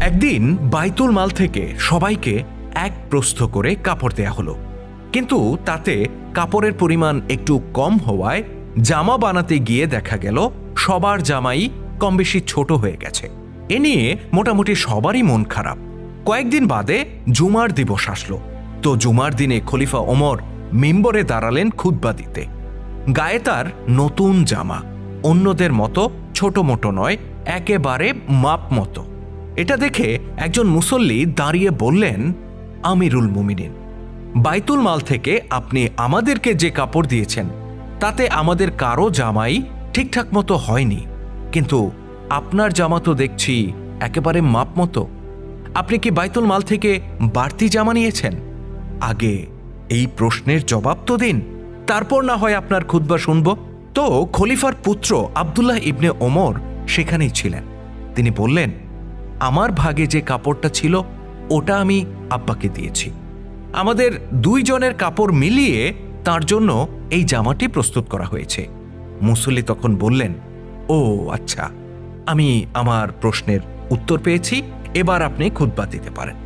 একদিন বাইতুল মাল থেকে সবাইকে এক প্রস্থ করে কাপড় দেয়া হলো, কিন্তু তাতে কাপড়ের পরিমাণ একটু কম হওয়ায় জামা বানাতে গিয়ে দেখা গেল সবার জামাই কম বেশি ছোট হয়ে গেছে। এ নিয়ে মোটামুটি সবারই মন খারাপ। কয়েকদিন বাদে জুমার দিবস আসলো। তো জুমার দিনে খলিফা ওমর মিম্বরে দাঁড়ালেন খুতবা দিতে। গায়ে তার নতুন জামা, অন্যদের মতো ছোট মোটো নয়, একেবারে মাপ মতো। এটা দেখে একজন মুসল্লি দাঁড়িয়ে বললেন, আমিরুল মুমিনিন, বাইতুল মাল থেকে আপনি আমাদেরকে যে কাপড় দিয়েছেন তাতে আমাদের কারো জামাই ঠিকঠাক মতো হয়নি, কিন্তু আপনার জামা তো দেখছি একেবারে মাপ মতো। আপনি কি বাইতুল মাল থেকে বাড়তি জামা নিয়েছেন? আগে এই প্রশ্নের জবাব তো দিন, তারপর না হয় আপনার খুতবা শুনব। তো খলিফার পুত্র আব্দুল্লাহ ইবনে ওমর সেখানেই ছিলেন। তিনি বললেন, আমার ভাগে যে কাপড়টা ছিল ওটা আমি আব্বাকে দিয়েছি। আমাদের দুইজনের কাপড় মিলিয়ে তার জন্য এই জামাটি প্রস্তুত করা হয়েছে। মুসল্লি তখন বললেন, ও আচ্ছা, আমি আমার প্রশ্নের উত্তর পেয়েছি, এবার আপনি খুতবা দিতে পারেন।